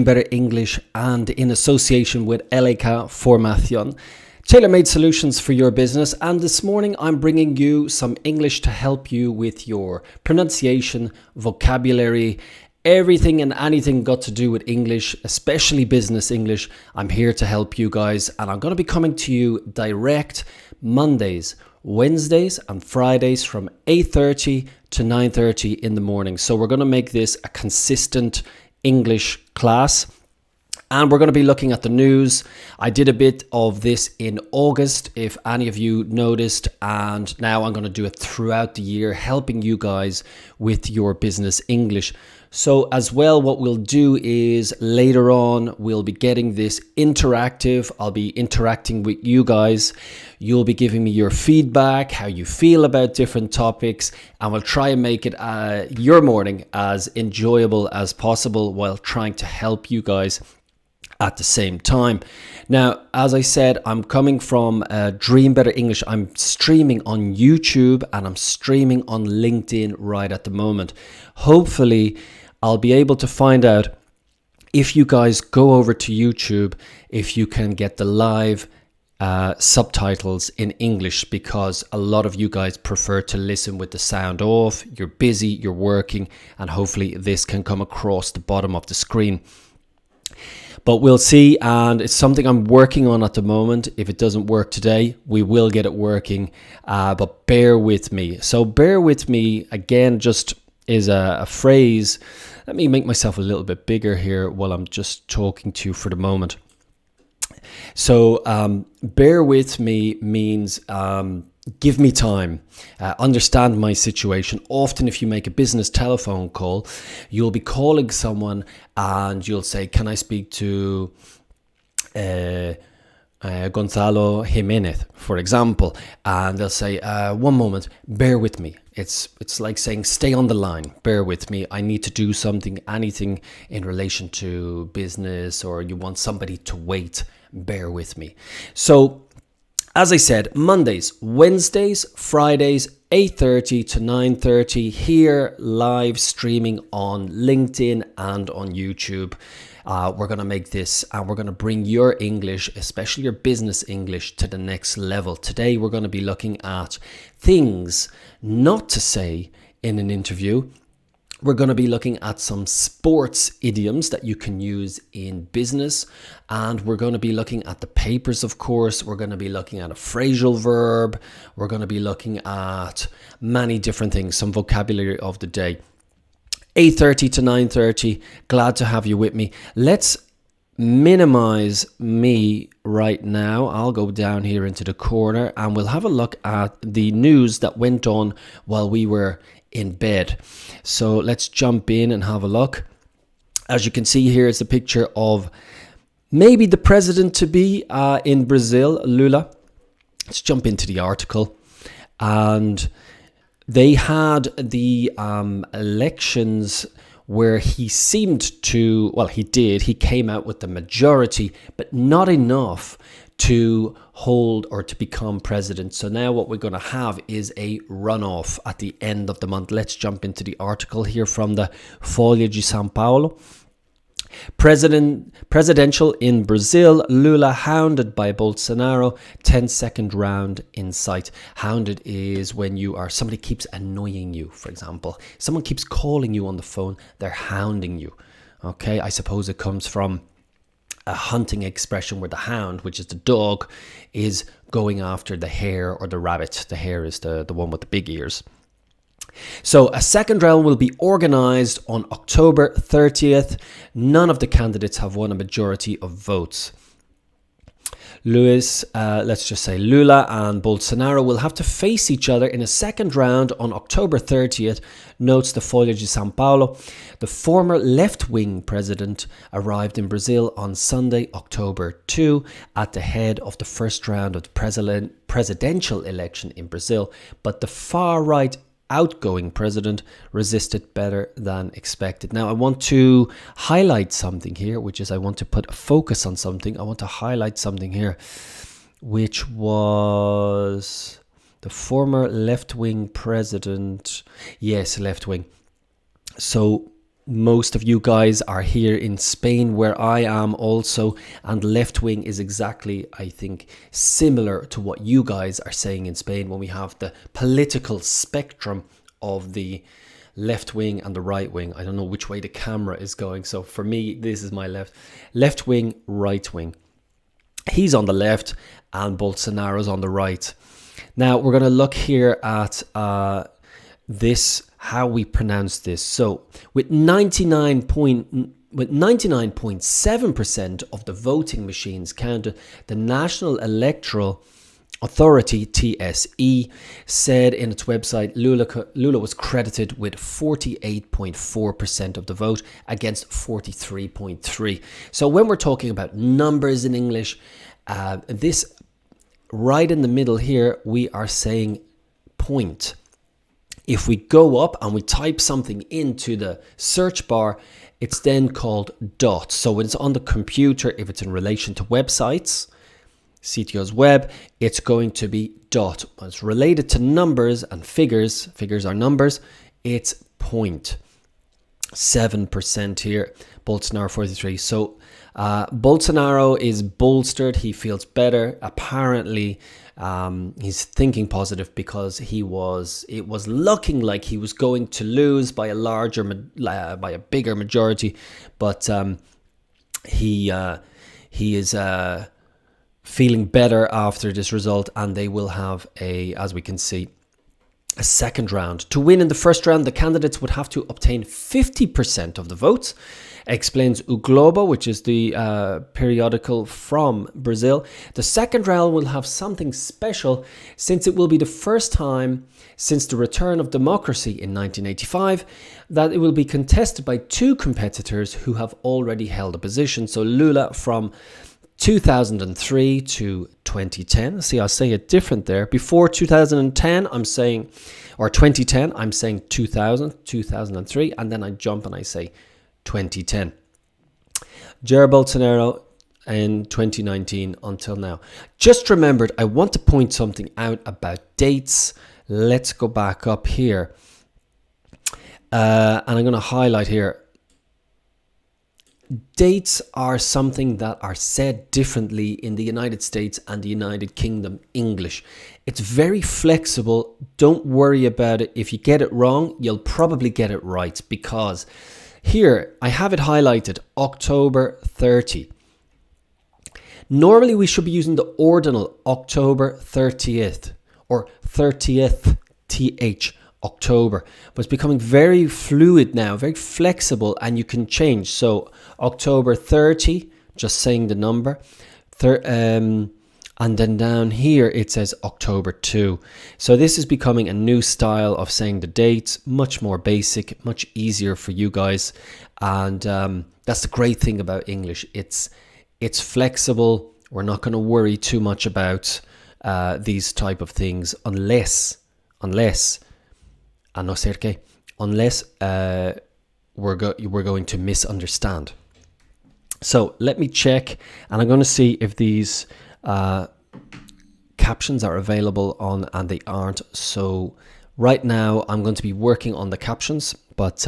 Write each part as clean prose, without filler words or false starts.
Better English and in association with LK Formación, tailor-made solutions for your business. And this morning I'm bringing you some English to help you with your pronunciation, vocabulary, everything and anything got to do with English, especially business English. I'm here to help you guys, and I'm going to be coming to you direct Mondays, Wednesdays and Fridays from 8:30 to 9:30 in the morning. So we're going to make this a consistent English class, and we're going to be looking at the news. I did a bit of this in August, if any of you noticed, and now I'm going to do it throughout the year, helping you guys with your business English. So as well, what we'll do is later on, we'll be getting this interactive. I'll be interacting with you guys. You'll be giving me your feedback, how you feel about different topics, and we'll try and make it your morning as enjoyable as possible while trying to help you guys at the same time. Now, as I said, I'm coming from Dream Better English. I'm streaming on YouTube and I'm streaming on LinkedIn right at the moment. Hopefully, I'll be able to find out if you guys go over to YouTube, if you can get the live subtitles in English, because a lot of you guys prefer to listen with the sound off. You're busy, you're working, and hopefully this can come across the bottom of the screen. But we'll see, and it's something I'm working on at the moment. If it doesn't work today, we will get it working, but bear with me. So bear with me, again, just is a phrase. Let me make myself a little bit bigger here while I'm just talking to you for the moment. So bear with me means give me time, understand my situation. Often if you make a business telephone call, you'll be calling someone and you'll say, can I speak to Gonzalo Jimenez, for example? And they'll say, one moment, bear with me. It's like saying, stay on the line, bear with me. I need to do something, anything in relation to business, or you want somebody to wait, bear with me. So as I said, Mondays, Wednesdays, Fridays, 8:30 to 9:30 here, live streaming on LinkedIn and on YouTube. We're going to make this, and we're going to bring your English, especially your business English, to the next level. Today, we're going to be looking at things not to say in an interview. We're going to be looking at some sports idioms that you can use in business. And we're going to be looking at the papers, of course. We're going to be looking at a phrasal verb. We're going to be looking at many different things, some vocabulary of the day. 8:30 to 9:30. Glad to have you with me. Let's minimize me right now. I'll go down here into the corner and we'll have a look at the news that went on while we were in bed. So let's jump in and have a look. As you can see here is a picture of maybe the president to be in Brazil, Lula. Let's jump into the article. And they had the elections where he seemed to, well, he did. He came out with the majority, but not enough to hold or to become president. So now what we're going to have is a runoff at the end of the month. Let's jump into the article here from the Folha de São Paulo. Presidential in Brazil, Lula hounded by Bolsonaro, 10-second round in sight. Hounded is when somebody keeps annoying you, for example. Someone keeps calling you on the phone, they're hounding you. Okay, I suppose it comes from a hunting expression where the hound, which is the dog, is going after the hare or the rabbit. The hare is the one with the big ears. So a second round will be organized on October 30th. None of the candidates have won a majority of votes. Let's just say Lula and Bolsonaro will have to face each other in a second round on October 30th, notes the Folha de São Paulo. The former left-wing president arrived in Brazil on Sunday, October 2, at the head of the first round of the presidential election in Brazil, but the far-right outgoing president resisted better than expected. Now, I want to highlight something here, which is I want to put a focus on something. I want to highlight something here, which was the former left-wing president. Yes, left-wing. So most of you guys are here in Spain, where I am also, and left wing is exactly, I think, similar to what you guys are saying in Spain, when we have the political spectrum of the left wing and the right wing. I don't know which way the camera is going, so for me this is my left wing, right wing. He's on the left and Bolsonaro's on the right. Now we're going to look here at this, how we pronounce this. So with 99.7% of the voting machines counted, the National Electoral Authority, TSE, said in its website Lula was credited with 48.4% of the vote against 43.3%. So when we're talking about numbers in English, this right in the middle here, we are saying point. If we go up and we type something into the search bar, it's then called dot. So when it's on the computer, if it's in relation to websites, CTO's web, it's going to be dot. When it's related to numbers and figures are numbers, it's point. 7% here, Bolsonaro 43. So Bolsonaro is bolstered, he feels better. Apparently he's thinking positive, because it was looking like he was going to lose by a bigger majority, but he is feeling better after this result, and they will have as we can see, a second round. To win in the first round, the candidates would have to obtain 50% of the votes, explains O Globo, which is the periodical from Brazil. The second round will have something special, since it will be the first time since the return of democracy in 1985 that it will be contested by two competitors who have already held a position. So Lula from 2003 to 2010. See, I'll say it different there. Before 2010, I'm saying, or 2010, I'm saying 2000, 2003, and then I jump and I say 2010. Jair Bolsonaro in 2019 until now. Just remembered, I want to point something out about dates. Let's go back up here. And I'm going to highlight here. Dates are something that are said differently in the United States and the United Kingdom English. It's very flexible. Don't worry about it. If you get it wrong, you'll probably get it right, because here I have it highlighted, October 30. Normally we should be using the ordinal October 30th or 30th, TH. October, but it's becoming very fluid now, very flexible, and you can change. So October 30, just saying the number, and then down here it says October 2. So this is becoming a new style of saying the dates, much more basic, much easier for you guys, and that's the great thing about English. It's flexible. We're not going to worry too much about these type of things unless we're going to misunderstand. So let me check, and I'm going to see if these captions are available on, and they aren't. So right now I'm going to be working on the captions, but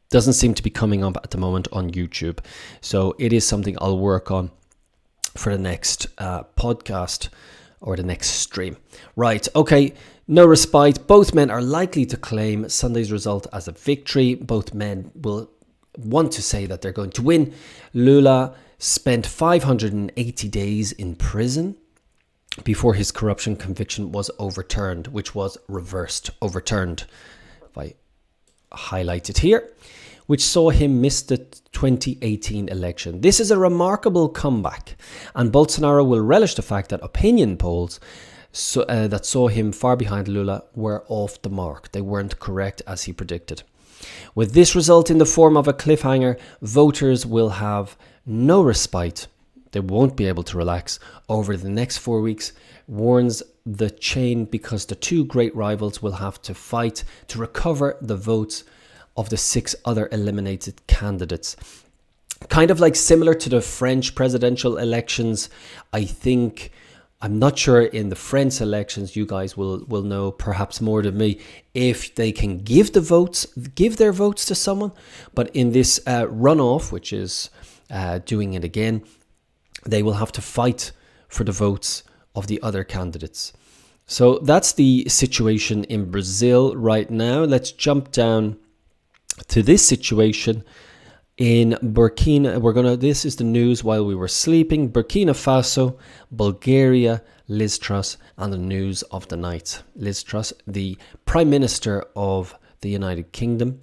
doesn't seem to be coming up at the moment on YouTube. So it is something I'll work on for the next podcast or the next stream. Right, okay. No respite. Both men are likely to claim Sunday's result as a victory. Both men will want to say that they're going to win. Lula spent 580 days in prison before his corruption conviction was overturned, which was overturned. If I highlight it here, which saw him miss the 2018 election. This is a remarkable comeback, and Bolsonaro will relish the fact that opinion polls that saw him far behind Lula were off the mark. They weren't correct as he predicted. With this result in the form of a cliffhanger, voters will have no respite. They won't be able to relax over the next 4 weeks, warns the chain, because the two great rivals will have to fight to recover the votes of the 6 other eliminated candidates. Kind of like similar to the French presidential elections, I think I'm not sure in the French elections, you guys will know perhaps more than me, if they can give their votes to someone. But in this runoff, which is doing it again, they will have to fight for the votes of the other candidates. So that's the situation in Brazil right now. Let's jump down to this situation in Burkina. This is the news while we were sleeping. Burkina Faso, Bulgaria, Liz Truss, and the news of the night. Liz Truss, the Prime Minister of the United Kingdom.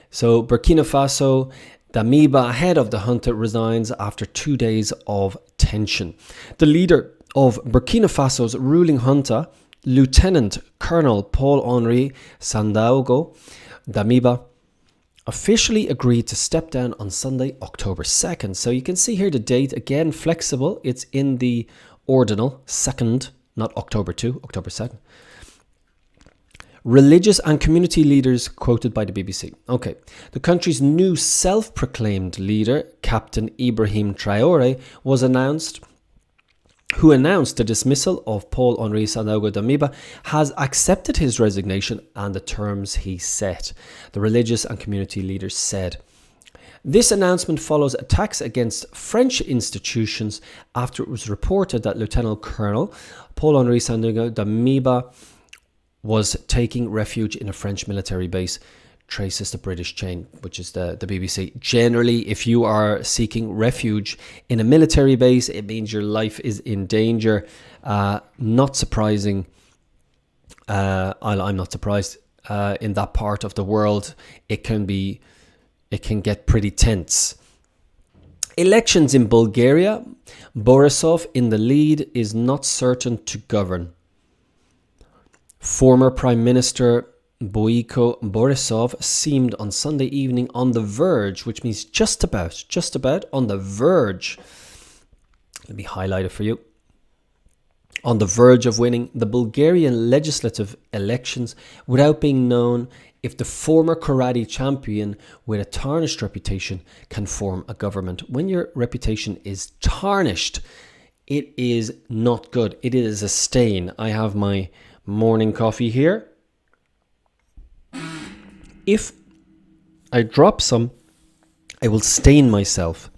So Burkina Faso, Damiba, head of the junta, resigns after 2 days of tension. The leader of Burkina Faso's ruling junta, Lieutenant Colonel Paul-Henri Sandaogo Damiba, officially agreed to step down on Sunday, October 2nd. So you can see here the date, again, flexible. It's in the ordinal, 2nd, not October 2, October 2nd. Religious and community leaders quoted by the BBC. Okay, the country's new self-proclaimed leader, Captain Ibrahim Traoré, who announced the dismissal of Paul-Henri Sandaogo Damiba, has accepted his resignation and the terms he set, the religious and community leaders said. This announcement follows attacks against French institutions after it was reported that Lieutenant Colonel Paul-Henri Sandaogo Damiba was taking refuge in a French military base, traces the British chain, which is the BBC. Generally, if you are seeking refuge in a military base, it means your life is in danger. Not surprising. I'm not surprised. In that part of the world, it can get pretty tense. Elections in Bulgaria. Borisov in the lead is not certain to govern. Former Prime Minister Boiko Borisov seemed on Sunday evening on the verge, which means just about on the verge. Let me highlight it for you. On the verge of winning the Bulgarian legislative elections without being known if the former karate champion with a tarnished reputation can form a government. When your reputation is tarnished, it is not good. It is a stain. I have my morning coffee here. If I drop some, I will stain myself.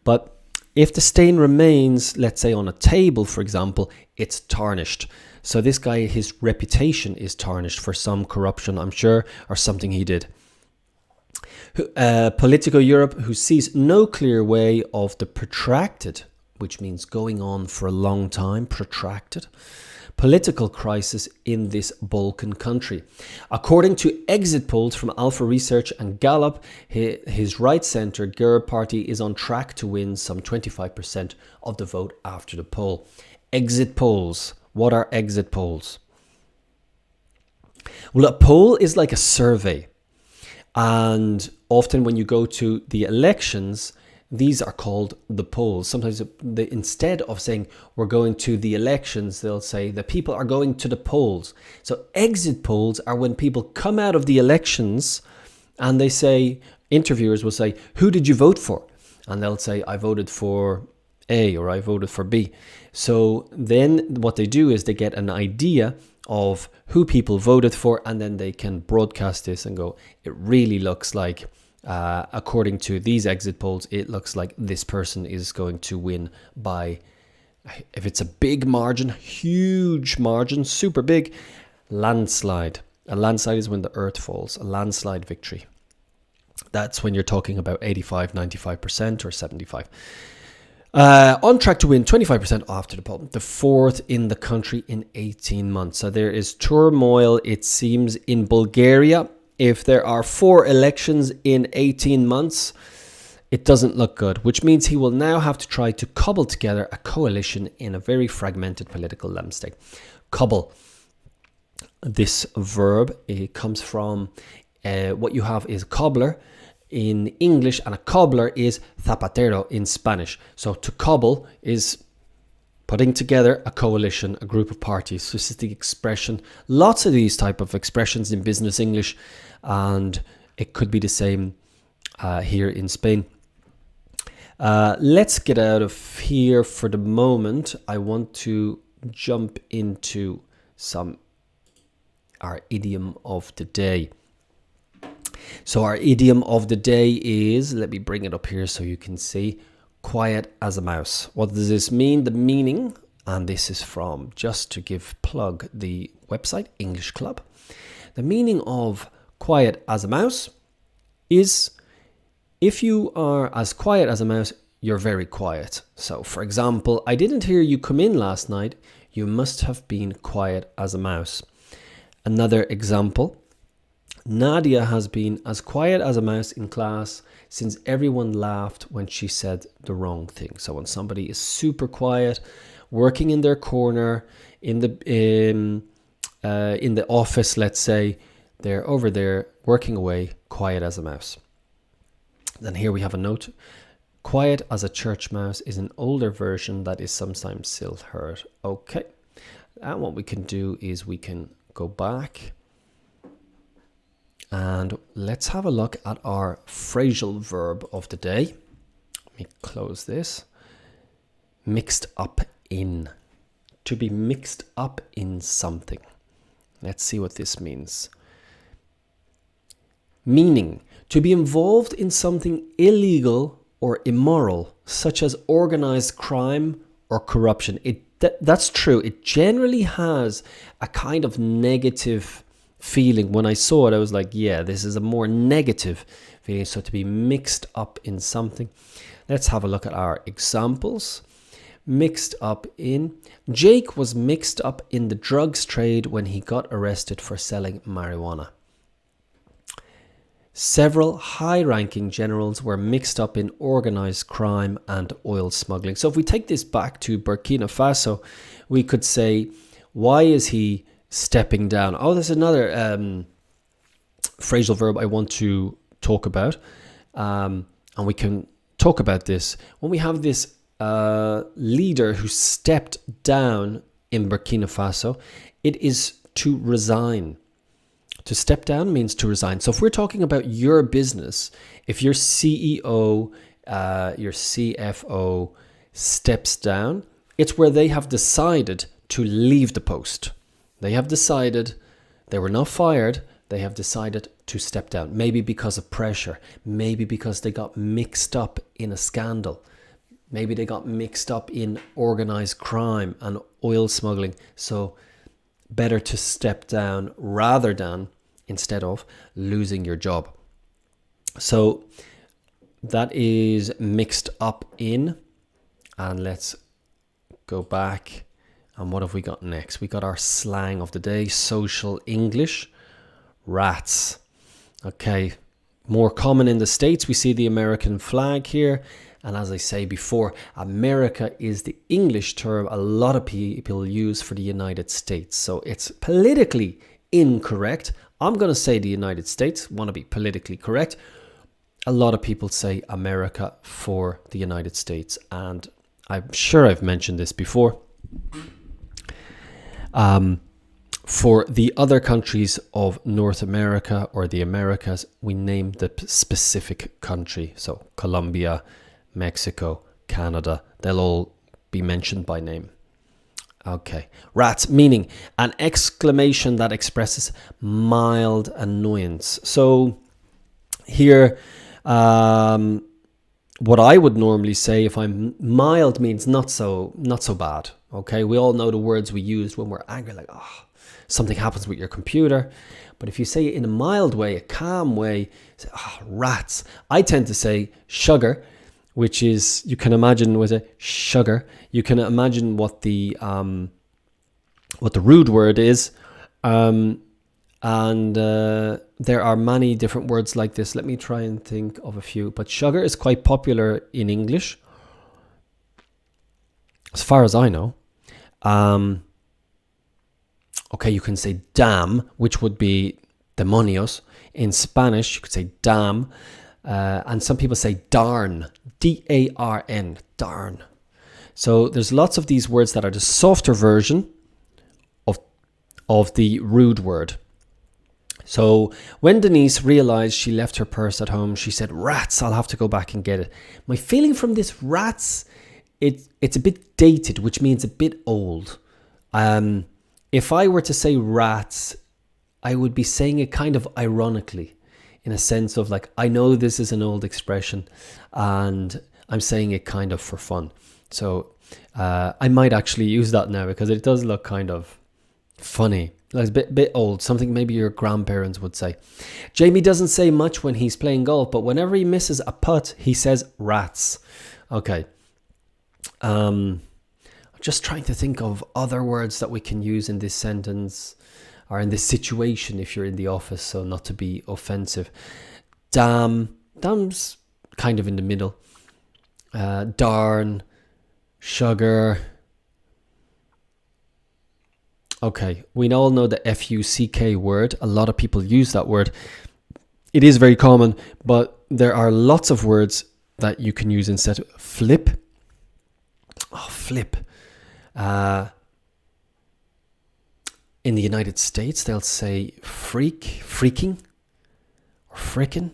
But if the stain remains, let's say on a table, for example, it's tarnished. So this guy, his reputation is tarnished for some corruption, I'm sure, or something he did. Politico Europe, who sees no clear way of the protracted, which means going on for a long time, protracted, political crisis in this Balkan country. According to exit polls from Alpha Research and Gallup, his right-centred Gerb party is on track to win some 25% of the vote after the poll. Exit polls. What are exit polls? Well, a poll is like a survey. And often when you go to the elections, these are called the polls. Sometimes instead of saying we're going to the elections, they'll say the people are going to the polls. So exit polls are when people come out of the elections and they say, interviewers will say, who did you vote for? And they'll say, I voted for A or I voted for B. So then what they do is they get an idea of who people voted for, and then they can broadcast this and go, it really looks like according to these exit polls, it looks like this person is going to win by, if it's a big margin, huge margin, super big, landslide. A landslide is when the earth falls, a landslide victory. That's when you're talking about 85, 95% or 75. On track to win 25% after the poll, the fourth in the country in 18 months. So there is turmoil, it seems, in Bulgaria. If there are 4 elections in 18 months, it doesn't look good, which means he will now have to try to cobble together a coalition in a very fragmented political landscape. Cobble. This verb, it comes from what you have is cobbler in English, and a cobbler is zapatero in Spanish. So to cobble is putting together a coalition, a group of parties. So this is the expression. Lots of these type of expressions in business English, and it could be the same here in Spain. Let's get out of here for the moment. I want to jump into our idiom of the day. So our idiom of the day is, let me bring it up here so you can see, quiet as a mouse. What does this mean? The meaning, and this is from, just to give plug, the website English Club. The meaning of quiet as a mouse is, if you are as quiet as a mouse, you're very quiet. So, for example, I didn't hear you come in last night. You must have been quiet as a mouse. Another example, Nadia has been as quiet as a mouse in class since everyone laughed when she said the wrong thing. So when somebody is super quiet, working in their corner, in the office, let's say, they're over there working away, quiet as a mouse. Then here we have a note. Quiet as a church mouse is an older version that is sometimes still heard. Okay. And what we can do is we can go back and let's have a look at our phrasal verb of the day. Let me close this. Mixed up in. To be mixed up in something. Let's see what this means. Meaning, to be involved in something illegal or immoral, such as organized crime or corruption. That's true. It generally has a kind of negative feeling. When I saw it, I was like, yeah, this is a more negative feeling. So to be mixed up in something. Let's have a look at our examples. Mixed up in. Jake was mixed up in the drugs trade when he got arrested for selling marijuana. Several high-ranking generals were mixed up in organized crime and oil smuggling. So if we take this back to Burkina Faso, we could say, why is he stepping down? Oh, there's another phrasal verb I want to talk about. And we can talk about this. When we have this leader who stepped down in Burkina Faso, it is to resign. To step down means to resign. So if we're talking about your business, if your CEO, your CFO steps down, it's where they have decided to leave the post. They have decided, they were not fired, they have decided to step down. Maybe because of pressure, maybe because they got mixed up in a scandal. Maybe they got mixed up in organized crime and oil smuggling. So better to step down rather than instead of losing your job. So that is mixed up in. And let's go back. And what have we got next? We got our slang of the day, social English, rats. Okay, more common in the States. We see the American flag here. And as I say before, America is the English term a lot of people use for the United States. So it's politically incorrect. I'm going to say the United States, want to be politically correct. A lot of people say America for the United States. And I'm sure I've mentioned this before. For the other countries of North America or the Americas, we name the specific country. So Colombia, Mexico, Canada, they'll all be mentioned by name. Okay, rats, meaning an exclamation that expresses mild annoyance. So here, what I would normally say, if I'm mild, means not so bad. Okay, we all know the words we use when we're angry, like, oh, something happens with your computer. But if you say it in a mild way, a calm way, say, oh, rats. I tend to say sugar, which is, you can imagine with a sugar, you can imagine what the rude word is. And there are many different words like this. Let me try and think of a few. But sugar is quite popular in English, as far as I know. Okay, you can say damn, which would be demonios. In Spanish, you could say damn. And some people say darn, D-A-R-N, darn. So there's lots of these words that are the softer version of the rude word. So when Denise realized she left her purse at home, she said, "Rats, I'll have to go back and get it." My feeling from this rats, it's a bit dated, which means a bit old. If I were to say rats, I would be saying it kind of ironically, in a sense of like, I know this is an old expression and I'm saying it kind of for fun. So I might actually use that now because it does look kind of funny. Like it's a bit old, something maybe your grandparents would say. Jamie doesn't say much when he's playing golf, but whenever he misses a putt, he says rats. Okay. I'm just trying to think of other words that we can use in this sentence or in this situation if you're in the office, so not to be offensive. Damn. Damn's kind of in the middle. Darn. Sugar. Okay, we all know the F-U-C-K word. A lot of people use that word. It is very common, but there are lots of words that you can use instead. Flip. Oh, flip. In the United States, they'll say freak, freaking, or frickin'.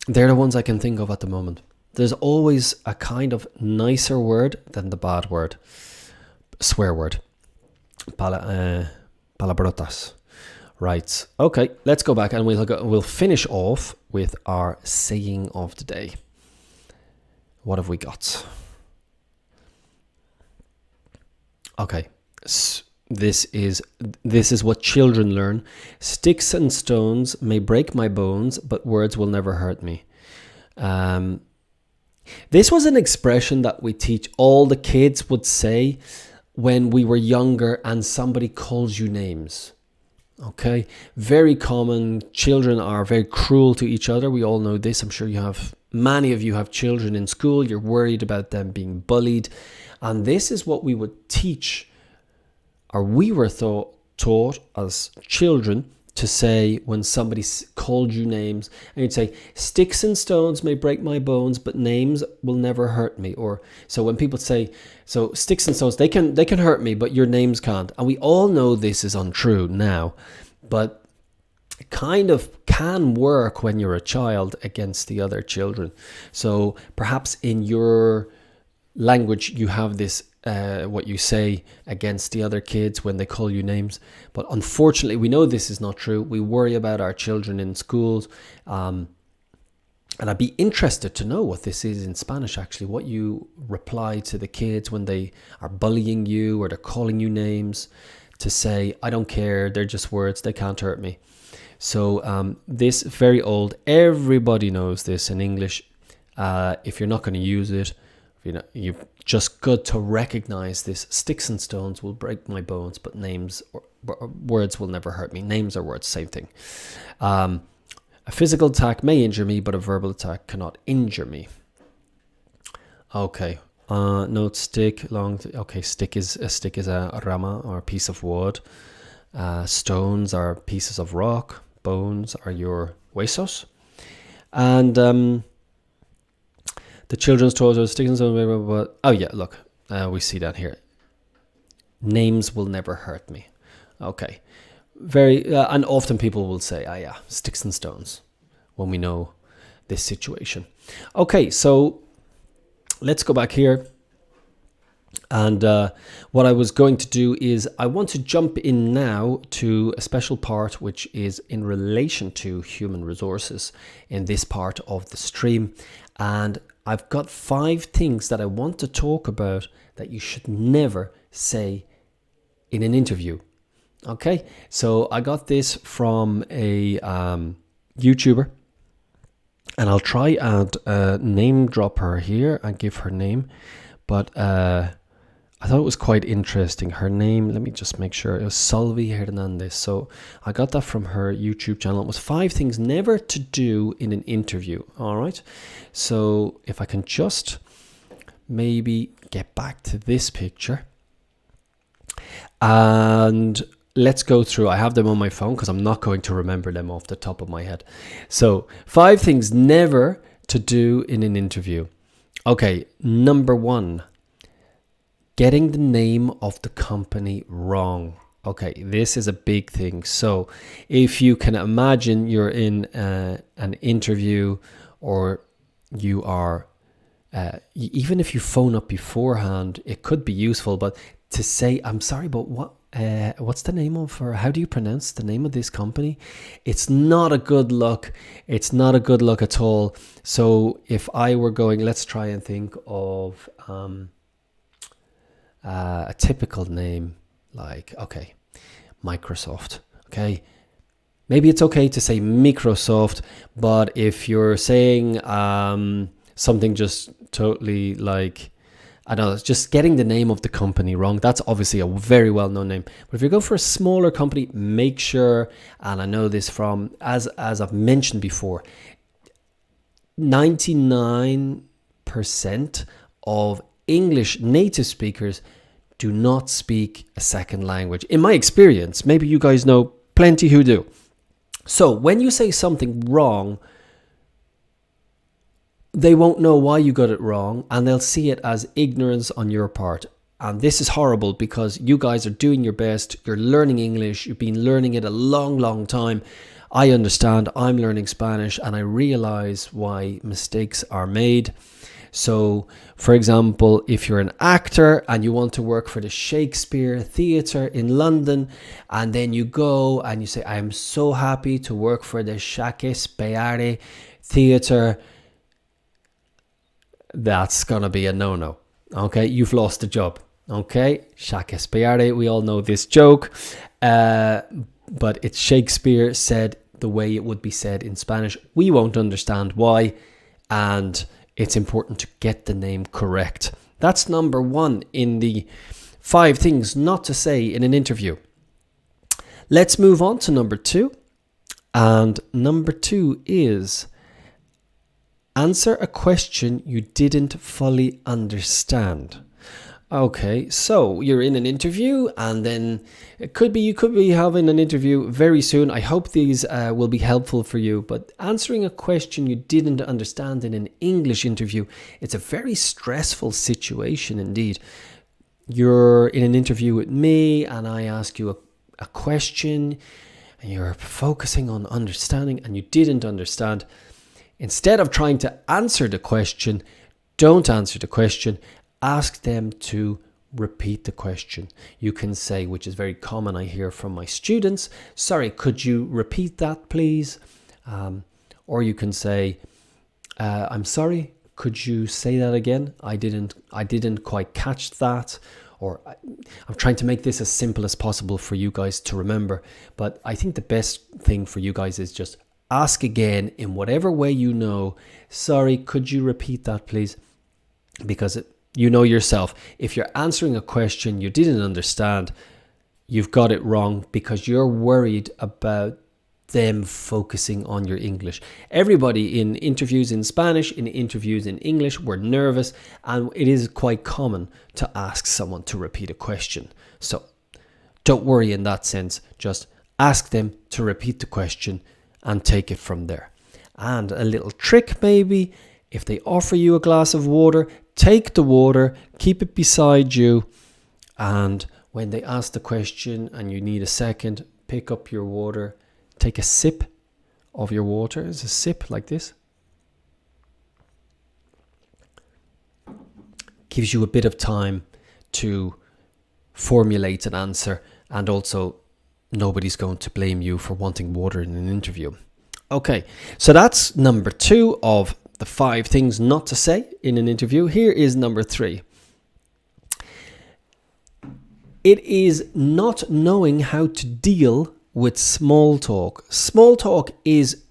They're the ones I can think of at the moment. There's always a kind of nicer word than the bad word. Swear word. Palabrotas. Right. Okay, let's go back and we'll finish off with our saying of the day. What have we got? Okay. This is what children learn. Sticks and stones may break my bones, but words will never hurt me. This was an expression that we teach. All the kids would say when we were younger and somebody calls you names. Okay, very common. Children are very cruel to each other. We all know this. I'm sure many of you have children in school. You're worried about them being bullied. And this is what we would teach, or we were taught as children to say when somebody called you names, and you'd say, "Sticks and stones may break my bones, but names will never hurt me." Or so when people say, "So sticks and stones, they can hurt me, but your names can't." And we all know this is untrue now, but it kind of can work when you're a child against the other children. So perhaps in your language you have this what you say against the other kids when they call you names, but unfortunately we know this is not true. We worry about our children in schools, and I'd be interested to know what this is in Spanish actually, what you reply to the kids when they are bullying you or they're calling you names, to say, "I don't care, they're just words, they can't hurt me." So this very old, everybody knows this in English. If you're not going to use it, you've just got to recognize this. Sticks and stones will break my bones, but names or words will never hurt me. Names or words, same thing. A physical attack may injure me, but a verbal attack cannot injure me. Okay. Note stick. Okay, stick is a rama, or a piece of wood. Stones are pieces of rock. Bones are your huesos. And the children's toys are sticks and stones. But oh yeah, look, we see that here. Names will never hurt me. Okay, and often people will say, "Ah, yeah, sticks and stones," when we know this situation. Okay, so let's go back here. And what I was going to do is I want to jump in now to a special part which is in relation to human resources in this part of the stream. And I've got 5 things that I want to talk about that you should never say in an interview. Okay, so I got this from a YouTuber, and I'll try and name drop her here and give her name. But I thought it was quite interesting. Her name, let me just make sure, it was Solvi Hernandez. So I got that from her YouTube channel. It was 5 things never to do in an interview. All right. So if I can just maybe get back to this picture. And let's go through. I have them on my phone because I'm not going to remember them off the top of my head. So 5 things never to do in an interview. Okay, number 1. Getting the name of the company wrong. Okay, this is a big thing. So if you can imagine you're in an interview, or you are, even if you phone up beforehand, it could be useful. But to say, I'm sorry, but what's the name of, or how do you pronounce the name of this company? It's not a good look. It's not a good look at all. So if I were going, let's try and think of a typical name, like, okay, Microsoft. Okay, maybe it's okay to say Microsoft, but if you're saying something just totally like, I don't know, just getting the name of the company wrong, that's obviously a very well-known name. But if you go for a smaller company, make sure, and I know this from, as I've mentioned before, 99% of English native speakers do not speak a second language. In my experience, maybe you guys know plenty who do. So when you say something wrong, they won't know why you got it wrong, and they'll see it as ignorance on your part. And this is horrible, because you guys are doing your best. You're learning English. You've been learning it a long, long time. I understand. I'm learning Spanish, and I realize why mistakes are made. So, for example, if you're an actor and you want to work for the Shakespeare Theatre in London, and then you go and you say, I'm so happy to work for the Shakespeare Theatre, that's going to be a no-no. Okay, you've lost the job. Okay, Shakespeare, we all know this joke, but it's Shakespeare said the way it would be said in Spanish. We won't understand why, and it's important to get the name correct. That's number one in the 5 things not to say in an interview. Let's move on to number 2. And number 2 is answer a question you didn't fully understand. Okay, so you're in an interview, and then you could be having an interview very soon. I hope these will be helpful for you. But answering a question you didn't understand in an English interview, it's a very stressful situation indeed. You're in an interview with me, and I ask you a question, and you're focusing on understanding, and you didn't understand. Instead of trying to answer the question, don't answer the question. Ask them to repeat the question. You can say, which is very common, I hear from my students, sorry, could you repeat that, please? Or you can say, I'm sorry, could you say that again? I didn't quite catch that. Or I'm trying to make this as simple as possible for you guys to remember. But I think the best thing for you guys is just ask again in whatever way you know. Sorry, could you repeat that, please? Because you know yourself, if you're answering a question you didn't understand, you've got it wrong, because you're worried about them focusing on your English. Everybody in interviews in Spanish, in interviews in English, we're nervous, and it is quite common to ask someone to repeat a question. So don't worry in that sense. Just ask them to repeat the question and take it from there. And a little trick maybe, if they offer you a glass of water, take the water, keep it beside you, and when they ask the question and you need a second, pick up your water, take a sip of your water. It's a sip like this. Gives you a bit of time to formulate an answer, and also nobody's going to blame you for wanting water in an interview. Okay, so that's number 2 of the 5 things not to say in an interview. Here is number 3. It is not knowing how to deal with small talk. Small talk is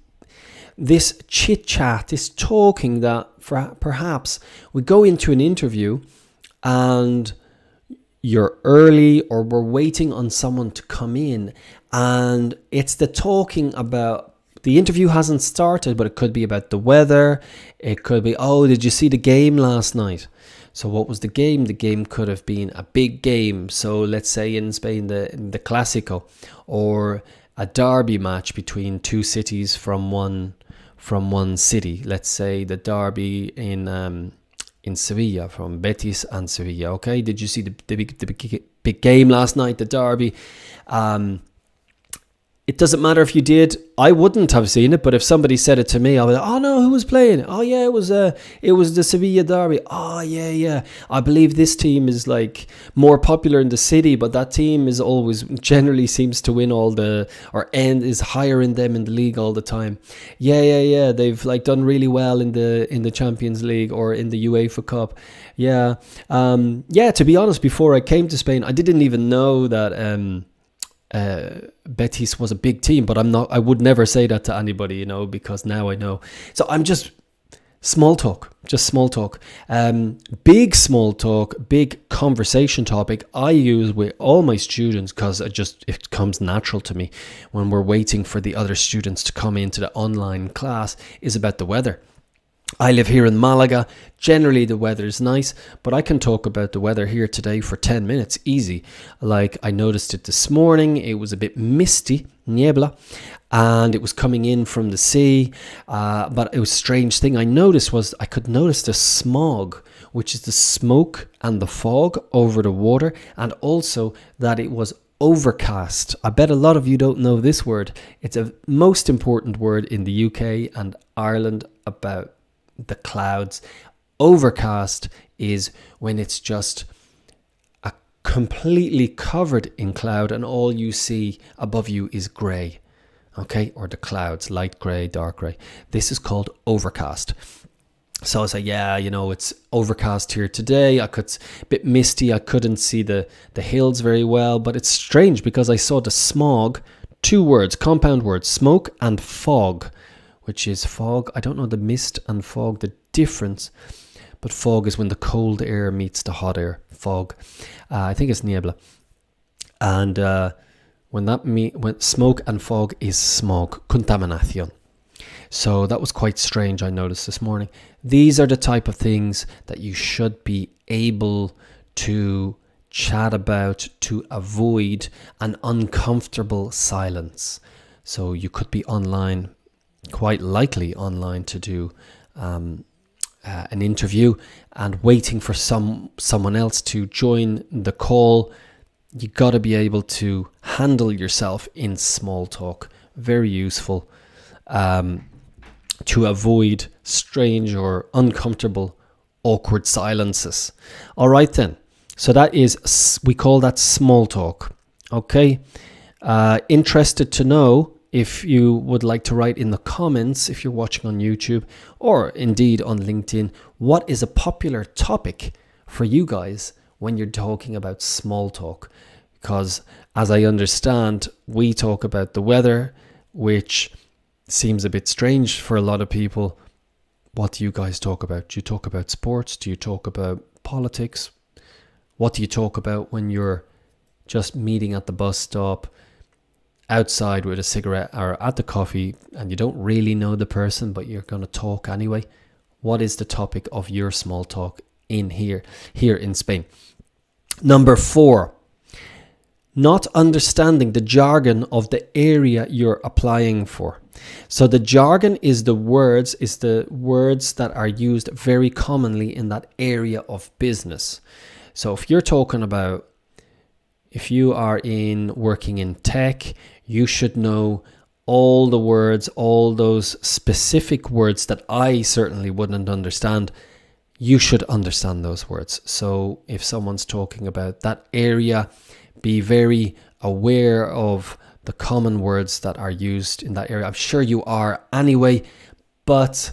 this chit chat, this talking that perhaps we go into an interview and you're early, or we're waiting on someone to come in, and it's the talking about, the interview hasn't started, but it could be about the weather. It could be, oh, did you see the game last night? So what was the game? The game could have been a big game. So let's say in Spain, the Clásico, or a derby match between 2 cities from one city. Let's say the derby in Sevilla, from Betis and Sevilla. Okay, did you see the big game last night, the derby. It doesn't matter if you did. I wouldn't have seen it, but if somebody said it to me, I'll be like, oh no, who was playing? Oh yeah, it was the Sevilla derby. Oh yeah. I believe this team is like more popular in the city, but that team is always generally seems to win is higher in them in the league all the time. Yeah. They've like done really well in the Champions League or in the UEFA Cup. Yeah. To be honest, before I came to Spain, I didn't even know that Betis was a big team, but I would never say that to anybody, because now I know. So I'm just small talk. Big small talk, big conversation topic I use with all my students because it comes natural to me when we're waiting for the other students to come into the online class is about the weather. I live here in Malaga. Generally, the weather is nice, but I can talk about the weather here today for 10 minutes, easy. Like I noticed it this morning. It was a bit misty, niebla, and it was coming in from the sea. But it was a strange thing I noticed was I could notice the smog, which is the smoke and the fog over the water, and also that it was overcast. I bet a lot of you don't know this word. It's a most important word in the UK and Ireland about the clouds. Overcast is when it's just completely covered in cloud and all you see above you is grey, okay, or the clouds, light grey, dark grey. This is called overcast. So I say, it's overcast here today. It's a bit misty. I couldn't see the hills very well, but it's strange because I saw the smog, 2 words, compound words, smoke and fog, which is fog. I don't know the mist and fog, the difference, but fog is when the cold air meets the hot air. Fog. I think it's niebla. And when smoke and fog is smog, contaminación. So that was quite strange, I noticed this morning. These are the type of things that you should be able to chat about to avoid an uncomfortable silence. So you could be online, quite likely online, to do an interview and waiting for someone else to join the call. You got to be able to handle yourself in small talk. Very useful to avoid strange or uncomfortable, awkward silences. All right then. So we call that small talk. Okay. Interested to know if you would like to write in the comments, if you're watching on YouTube or indeed on LinkedIn, what is a popular topic for you guys when you're talking about small talk? Because as I understand, we talk about the weather, which seems a bit strange for a lot of people. What do you guys talk about? Do you talk about sports? Do you talk about politics? What do you talk about when you're just meeting at the bus stop, outside with a cigarette, or at the coffee, and you don't really know the person, but you're going to talk anyway? What is the topic of your small talk here in Spain? Number 4, not understanding the jargon of the area you're applying for. So the jargon is the words that are used very commonly in that area of business. So if you are working in tech, you should know all the words, all those specific words that I certainly wouldn't understand. You should understand those words. So if someone's talking about that area, be very aware of the common words that are used in that area. I'm sure you are anyway, but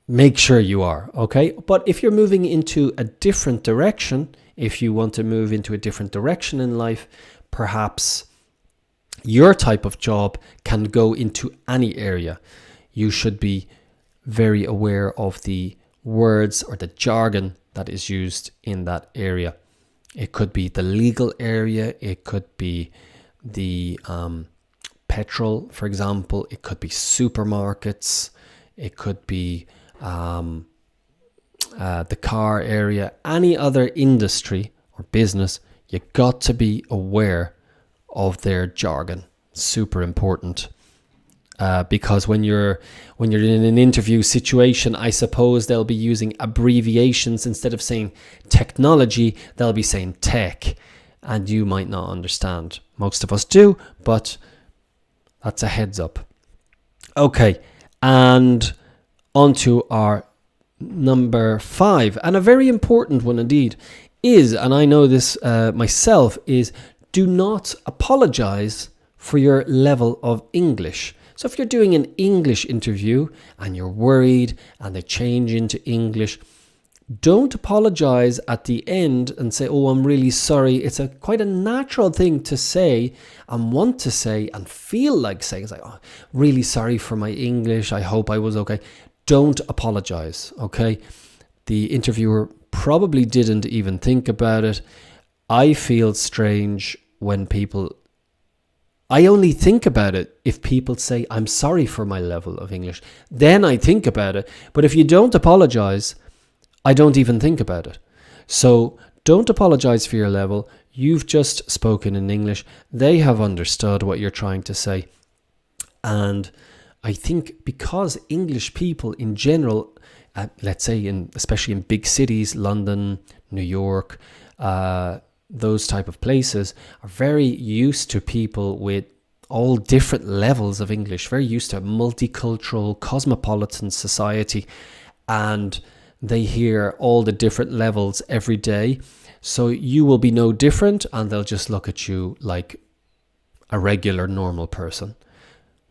make sure you are, okay? But if you're moving into a different direction, if you want to move into a different direction in life, perhaps your type of job can go into any area. You should be very aware of the words or the jargon that is used in that area. It could be the legal area. It could be the petrol, for example. It could be supermarkets. It could be the car area. Any other industry or business, you got to be aware of their jargon. Super important. Because when you're in an interview situation, I suppose they'll be using abbreviations. Instead of saying technology, they'll be saying tech. and you might not understand. Most of us do, but that's a heads up. Okay, and on to our number 5, and a very important one indeed, is, and I know this myself, is do not apologize for your level of English. So if you're doing an English interview and you're worried and they change into English, don't apologize at the end and say, oh, I'm really sorry. It's quite a natural thing to say and want to say and feel like saying. It's like, oh, really sorry for my English. I hope I was okay. Don't apologize, okay? The interviewer probably didn't even think about it. I feel strange when I only think about it if people say, I'm sorry for my level of English. Then I think about it. But if you don't apologize, I don't even think about it. So don't apologize for your level. You've just spoken in English. They have understood what you're trying to say. And I think because English people in general, let's say especially in big cities, London, New York, those type of places, are very used to people with all different levels of English, very used to a multicultural, cosmopolitan society, and they hear all the different levels every day. So you will be no different, and they'll just look at you like a regular, normal person.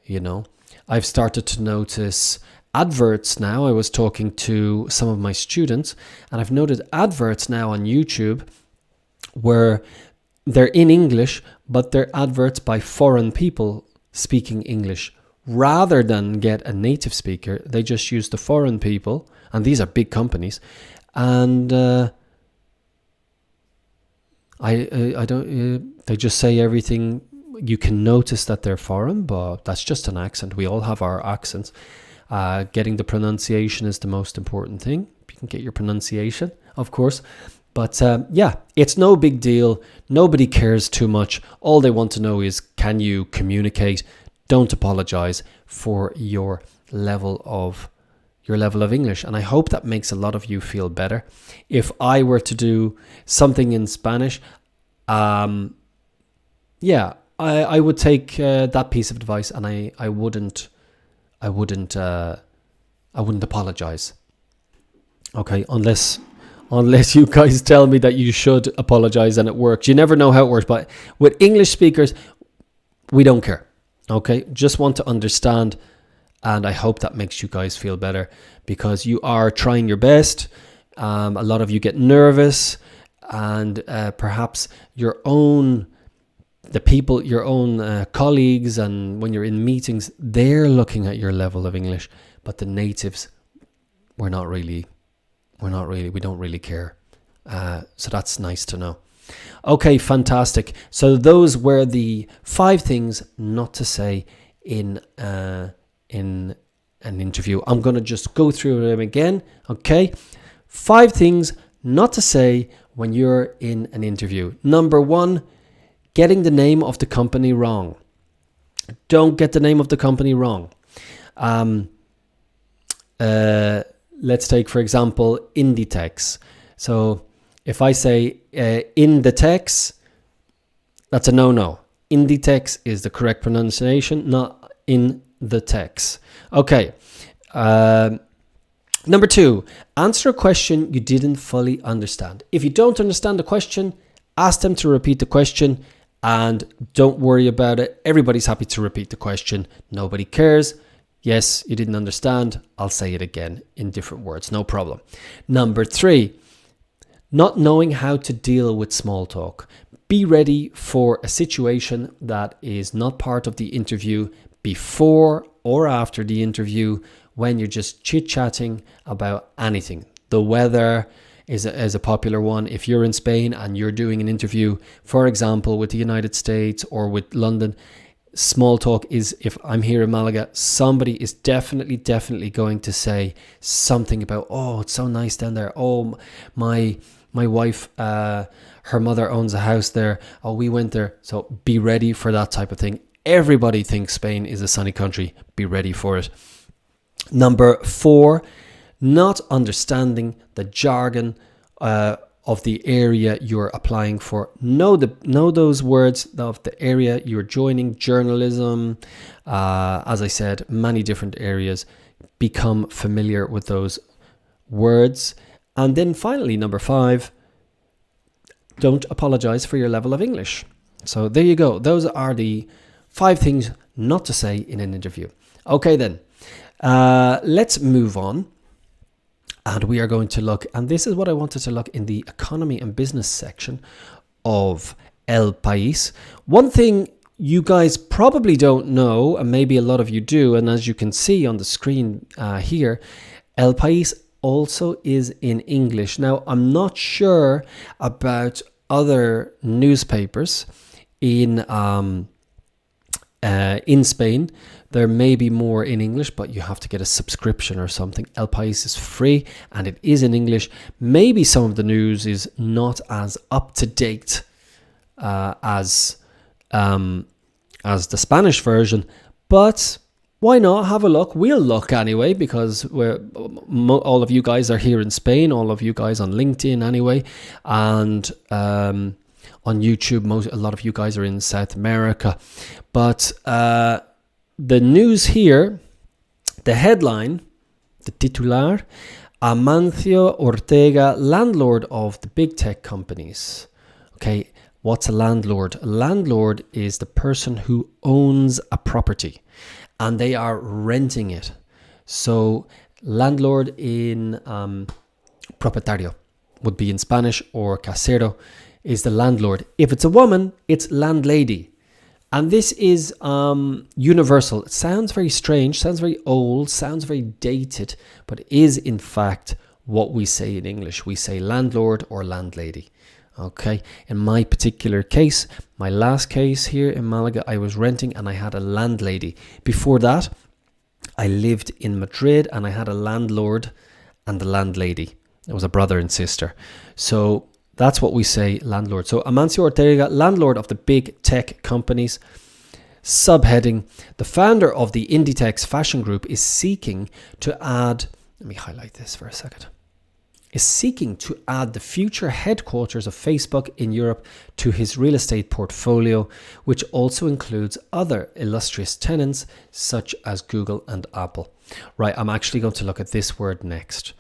You know, I've started to notice adverts now. I was talking to some of my students, and I've noted adverts now on YouTube where they're in English, but they're adverts by foreign people speaking English. Rather than get a native speaker, they just use the foreign people, and these are big companies, and they just say everything. You can notice that they're foreign, but that's just an accent. We all have our accents. Getting the pronunciation is the most important thing. You can get your pronunciation, of course. But yeah, it's no big deal. Nobody cares too much. All they want to know is, can you communicate? Don't apologize for your level of English. And I hope that makes a lot of you feel better. If I were to do something in Spanish, I would take that piece of advice, and I wouldn't apologize. Okay, unless you guys tell me that you should apologize and it works. You never know how it works, but with English speakers, we don't care. Okay, just want to understand, and I hope that makes you guys feel better, because you are trying your best. A lot of you get nervous, and perhaps your own colleagues, and when you're in meetings, they're looking at your level of English, but the natives, we don't really care. So that's nice to know. Okay, fantastic. So those were the 5 things not to say in an interview. I'm going to just go through them again. Okay, 5 things not to say when you're in an interview. Number 1, getting the name of the company wrong. Don't get the name of the company wrong. Let's take, for example, Inditex. So if I say Inditex, that's a no-no. Inditex is the correct pronunciation, not in the text. Okay. Number 2, answer a question you didn't fully understand. If you don't understand the question, ask them to repeat the question, and don't worry about it. Everybody's happy to repeat the question. Nobody cares. Yes, you didn't understand. I'll say it again in different words. No problem. Number 3, not knowing how to deal with small talk. Be ready for a situation that is not part of the interview, before or after the interview, when you're just chit-chatting about anything. The weather is a popular one. If you're in Spain and you're doing an interview, for example, with the United States or with London, small talk is, if I'm here in Malaga, somebody is definitely going to say something about, oh, it's so nice down there. Oh, my wife, her mother owns a house there. Oh, we went there. So be ready for that type of thing. Everybody thinks Spain is a sunny country. Be ready for it. Number 4, not understanding the jargon of the area you're applying for. Know those words of the area you're joining. Journalism, as I said, many different areas. Become familiar with those words. And then finally, number 5, don't apologize for your level of English. So there you go. Those are the 5 things not to say in an interview. Okay then, let's move on. And we are going to look, and this is what I wanted to look in the economy and business section of El País. One thing you guys probably don't know, and maybe a lot of you do, and as you can see on the screen here, El País also is in English. Now, I'm not sure about other newspapers in Spain. There may be more in English, but you have to get a subscription or something. El País is free and it is in English. Maybe some of the news is not as up to date as the Spanish version, but why not have a look? We'll look anyway, because all of you guys are here in Spain, all of you guys on LinkedIn anyway, and on YouTube, a lot of you guys are in South America. But the news here, the headline, the titular, Amancio Ortega, landlord of the big tech companies. Okay, what's a landlord? A landlord is the person who owns a property and they are renting it. So landlord in propietario would be in Spanish, or casero is the landlord. If it's a woman, it's landlady. And this is universal. It sounds very strange, sounds very old, sounds very dated, but is in fact what we say in English. We say landlord or landlady. Okay, in my particular case, my last case here in Malaga, I was renting and I had a landlady. Before that, I lived in Madrid and I had a landlord and a landlady. It was a brother and sister. So that's what we say, landlord. So Amancio Ortega, landlord of the big tech companies. Subheading, the founder of the Inditex fashion group is seeking to add, let me highlight this for a second, is seeking to add the future headquarters of Facebook in Europe to his real estate portfolio, which also includes other illustrious tenants such as Google and Apple. Right, I'm actually going to look at this word next.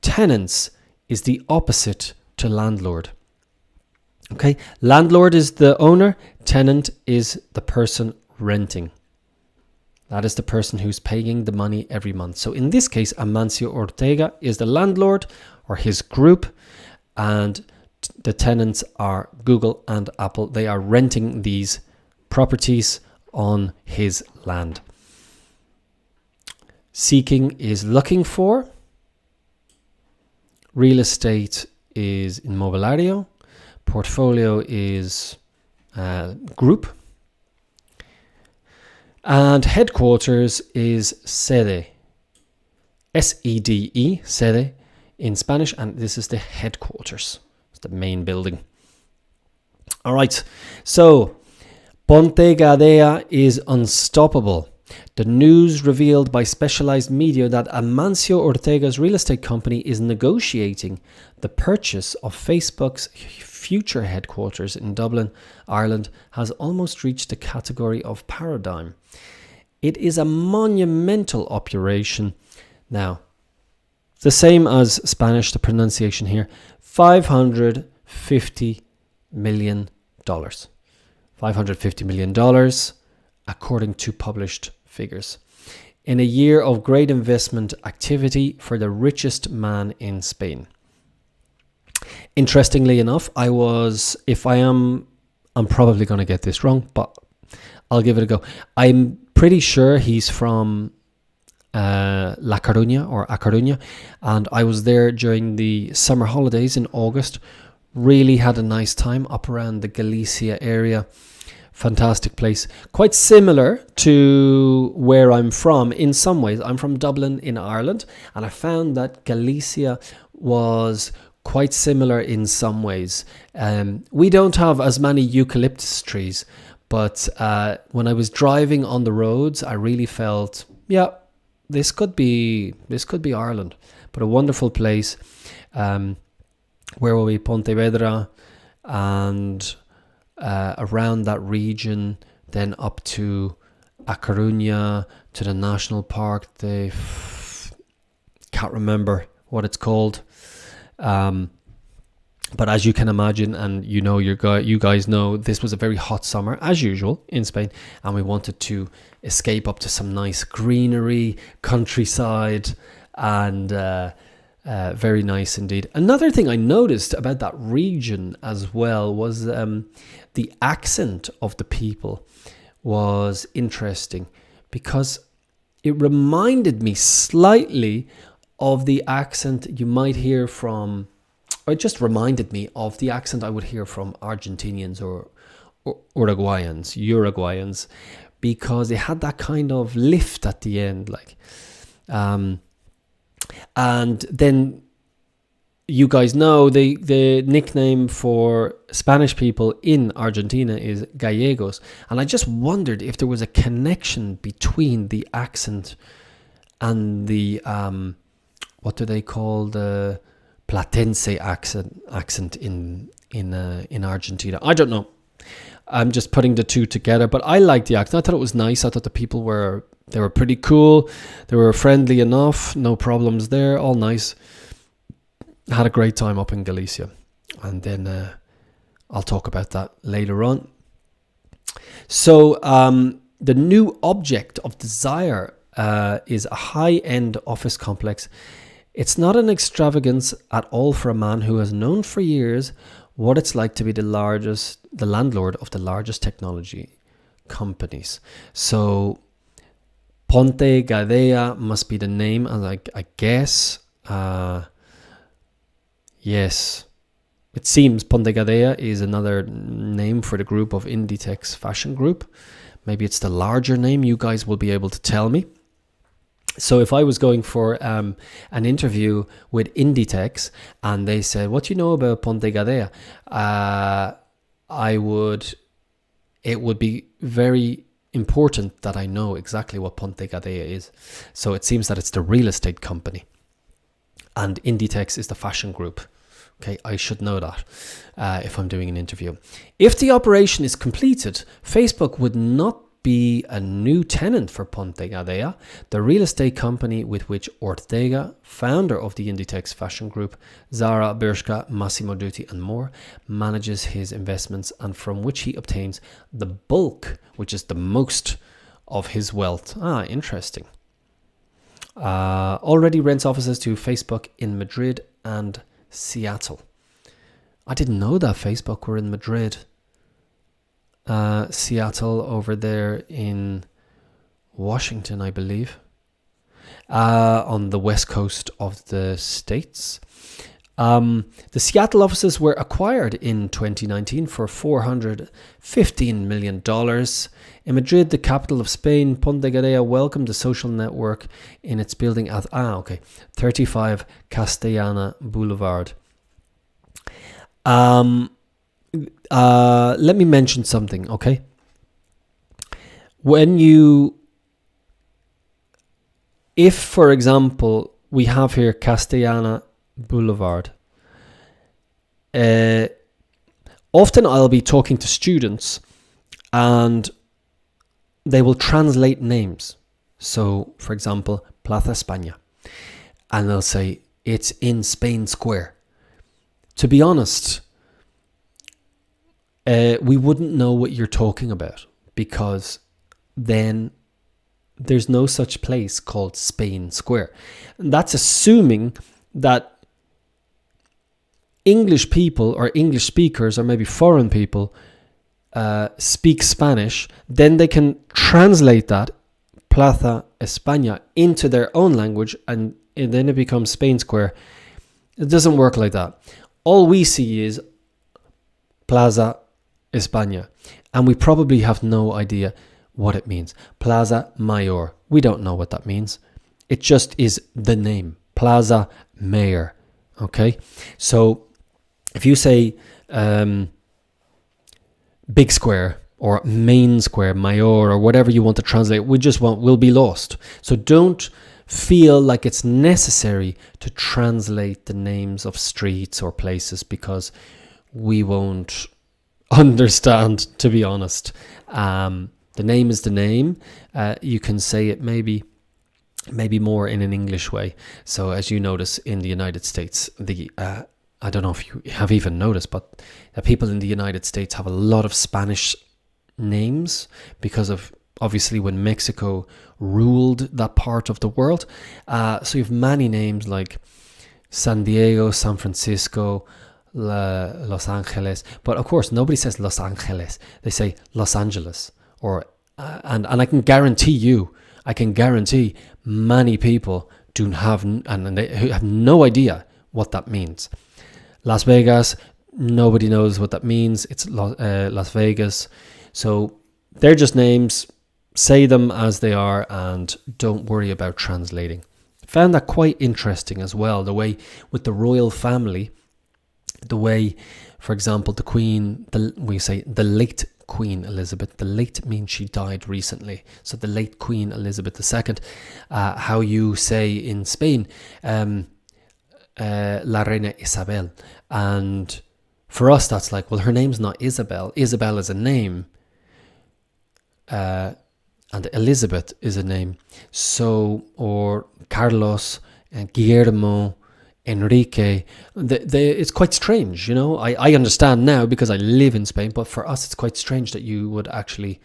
Tenants is the opposite to landlord. Okay, landlord is the owner, tenant is the person renting. That is the person who's paying the money every month. So in this case, Amancio Ortega is the landlord or his group, and the tenants are Google and Apple. They are renting these properties on his land. Seeking is looking for. Real estate is inmobiliario. Portfolio is group. And headquarters is sede. S-E-D-E, sede in Spanish, and this is the headquarters. It's the main building. All right, so Ponte Gadea is unstoppable. The news revealed by specialized media that Amancio Ortega's real estate company is negotiating the purchase of Facebook's future headquarters in Dublin, Ireland, has almost reached the category of paradigm. It is a monumental operation. Now, the same as Spanish, the pronunciation here, $550 million. $550 million, according to published figures, in a year of great investment activity for the richest man in Spain. Interestingly enough, I'm probably going to get this wrong, but I'll give it a go. I'm pretty sure he's from La Coruña or A Coruña, and I was there during the summer holidays in August. Really had a nice time up around the Galicia area. Fantastic place. Quite similar to where I'm from in some ways. I'm from Dublin in Ireland, and I found that Galicia was quite similar in some ways. We don't have as many eucalyptus trees, but when I was driving on the roads, I really felt, yeah, this could be Ireland. But a wonderful place. where were we? Pontevedra, and around that region, then up to A Coruña, to the national park. Can't remember what it's called. But as you can imagine, and you guys know, this was a very hot summer, as usual, in Spain, and we wanted to escape up to some nice greenery, countryside, and very nice indeed. Another thing I noticed about that region as well was the accent of the people was interesting, because it reminded me slightly of the accent you might hear from, or it just reminded me of the accent I would hear from Argentinians or Uruguayans, because it had that kind of lift at the end, like, and then you guys know the nickname for Spanish people in Argentina is Gallegos, and I just wondered if there was a connection between the accent and the what do they call the Platense accent in Argentina. I don't know. I'm just putting the two together, but I liked the accent. I thought it was nice. I thought the people were pretty cool. They were friendly enough. No problems there. All nice. Had a great time up in Galicia, and then I'll talk about that later on. So the new object of desire is a high-end office complex. It's not an extravagance at all for a man who has known for years what it's like to be the landlord of the largest technology companies. So Ponte Gadea must be the name, and I guess, yes, it seems Ponte Gadea is another name for the group of Inditex Fashion Group. Maybe it's the larger name. You guys will be able to tell me. So if I was going for an interview with Inditex and they said, "What do you know about Ponte Gadea?" It would be very important that I know exactly what Ponte Gadea is. So it seems that it's the real estate company, and Inditex is the fashion group. Okay, I should know that if I'm doing an interview. If the operation is completed, Facebook would not be a new tenant for Ponte Gadea, the real estate company with which Ortega, founder of the Inditex fashion group, Zara, Bershka, Massimo Dutti and more, manages his investments, and from which he obtains the bulk, which is the most of his wealth. Interesting. Already rents offices to Facebook in Madrid and Seattle. I didn't know that Facebook were in Madrid. Seattle over there in Washington, I believe, on the west coast of the States. The Seattle offices were acquired in 2019 for $415 million. In Madrid, the capital of Spain, Ponte Gadea welcomed the social network in its building at 35 Castellana Boulevard. Let me mention something, okay? If, for example, we have here Castellana Boulevard, often I'll be talking to students and they will translate names. So, for example, Plaza España, and they'll say it's in Spain Square. To be honest, we wouldn't know what you're talking about, because then there's no such place called Spain Square. And that's assuming that English people or English speakers, or maybe foreign people, speak Spanish. Then they can translate that Plaza España into their own language, and then it becomes Spain Square. It doesn't work like that. All we see is Plaza España, and we probably have no idea what it means. Plaza Mayor, we don't know what that means. It just is the name, Plaza Mayor. Okay, so if you say Big Square or Main Square, Mayor, or whatever you want to translate, we'll be lost. So don't feel like it's necessary to translate the names of streets or places, because we won't understand, to be honest. The name is the name. You can say it maybe more in an English way. So as you notice in the United States, I don't know if you have even noticed, but the people in the United States have a lot of Spanish names because of, obviously, when Mexico ruled that part of the world. So you have many names like San Diego, San Francisco, Los Angeles. But of course, nobody says Los Angeles. They say Los Angeles. And I can guarantee many people don't have, and they have no idea what that means. Las Vegas, nobody knows what that means. It's Las Vegas. So they're just names. Say them as they are and don't worry about translating. Found that quite interesting as well, the way with the royal family, the way, for example, the Queen, we say the late Queen Elizabeth. The late means she died recently. So the late Queen Elizabeth II, how you say in Spain, La Reina Isabel. And for us, that's like, well, her name's not Isabel. Isabel is a name. And Elizabeth is a name. So, or Carlos and Guillermo, Enrique. It's quite strange, you know. I understand now because I live in Spain, but for us, it's quite strange that you would actually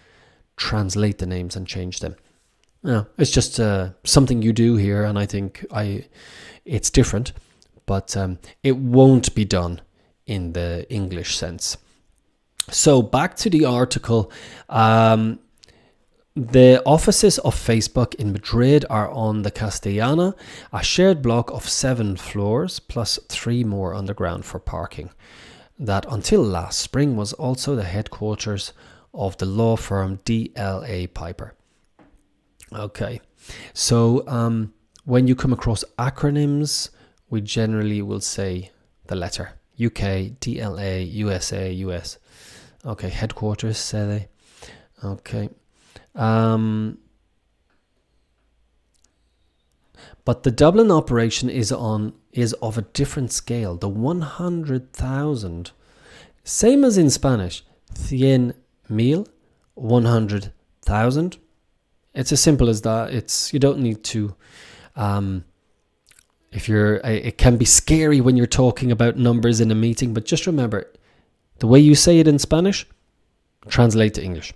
translate the names and change them. No, it's just something you do here, and I think it's different, but it won't be done in the English sense. So back to the article. The offices of Facebook in Madrid are on the Castellana, a shared block of 7 floors plus 3 more underground for parking. That until last spring was also the headquarters of the law firm DLA Piper. Okay, so when you come across acronyms, we generally will say the letter UK, DLA, USA, US. Okay, headquarters, say they. Okay. But the Dublin operation is of a different scale. The 100,000, same as in Spanish, 100,000, 100,000. It's as simple as that. You don't need to. It can be scary when you're talking about numbers in a meeting, but just remember, the way you say it in Spanish, translate to English.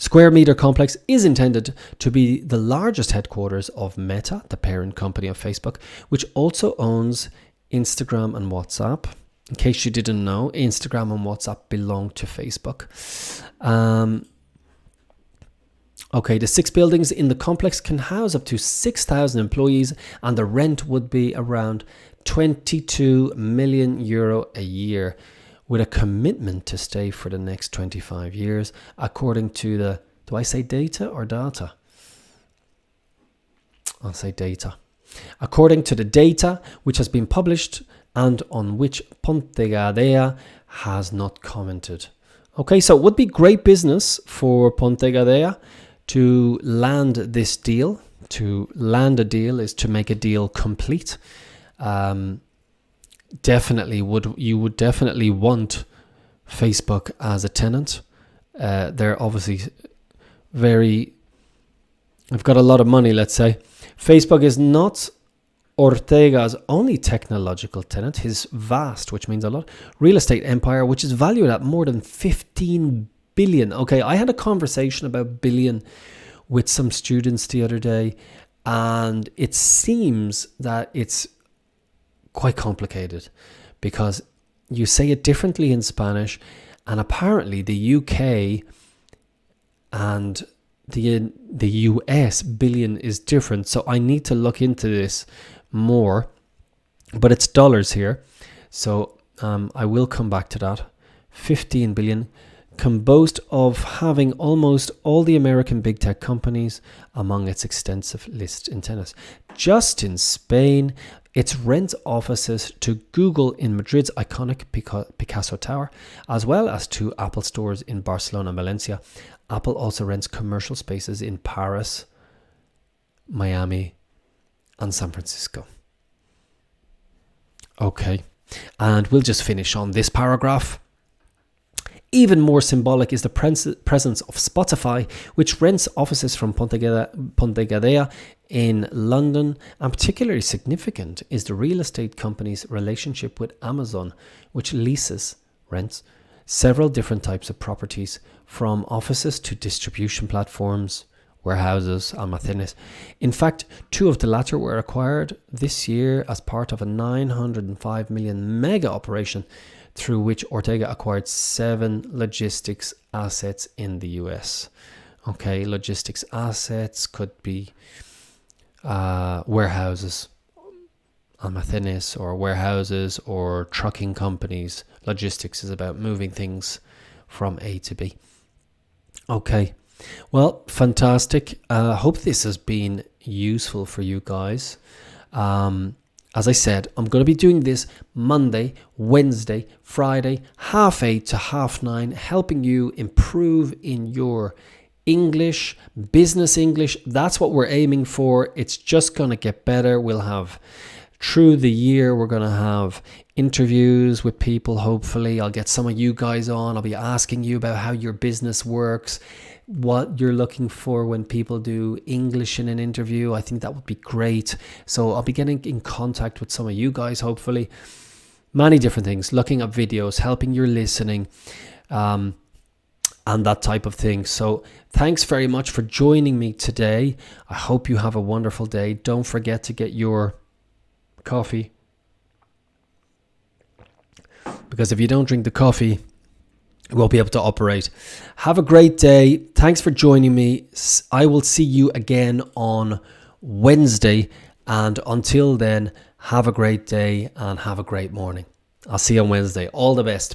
Square Meter Complex is intended to be the largest headquarters of Meta, the parent company of Facebook, which also owns Instagram and WhatsApp. In case you didn't know, Instagram and WhatsApp belong to Facebook. Okay, the 6 buildings in the complex can house up to 6,000 employees, and the rent would be around €22 million a year, with a commitment to stay for the next 25 years, according to the... Do I say data or data? I'll say data. According to the data which has been published and on which Pontegadea has not commented. Okay, so it would be great business for Pontegadea to land this deal. To land a deal is to make a deal complete. You would definitely want Facebook as a tenant. They're obviously they've got a lot of money, let's say. Facebook is not Ortega's only technological tenant. His vast, which means a lot, real estate empire, which is valued at more than 15 billion. Okay, I had a conversation about billion with some students the other day, and it seems that it's quite complicated because you say it differently in Spanish, and apparently the UK and the US billion is different. So I need to look into this more, but it's dollars here, so I will come back to that. 15 billion can boast of having almost all the American big tech companies among its extensive list in tennis. Just in Spain, it rents offices to Google in Madrid's iconic Picasso Tower, as well as 2 Apple stores in Barcelona and Valencia. Apple also rents commercial spaces in Paris, Miami, and San Francisco. Okay, and we'll just finish on this paragraph. Even more symbolic is the presence of Spotify, which rents offices from Ponte Gadea in London, and particularly significant is the real estate company's relationship with Amazon, which rents several different types of properties, from offices to distribution platforms, warehouses, almacenes. In fact, 2 of the latter were acquired this year as part of a 905 million mega operation through which Ortega acquired 7 logistics assets in the US. Okay, logistics assets could be warehouses, almacenes, or warehouses, or trucking companies. Logistics is about moving things from A to B. Okay, well, fantastic. Hope this has been useful for you guys. As I said, I'm going to be doing this Monday, Wednesday, Friday, 8:30 to 9:30, helping you improve in your English, business English. That's what we're aiming for. It's just going to get better. We'll have, through the year, we're going to have interviews with people, hopefully. I'll get some of you guys on. I'll be asking you about how your business works, what you're looking for when people do English in an interview. I think that would be great. So I'll be getting in contact with some of you guys, hopefully. Many different things, looking at videos, helping your listening, and that type of thing. So thanks very much for joining me today. I hope you have a wonderful day. Don't forget to get your coffee, because if you don't drink the coffee, you won't be able to operate. Have a great day. Thanks for joining me. I will see you again on Wednesday. And until then, have a great day and have a great morning. I'll see you on Wednesday. All the best.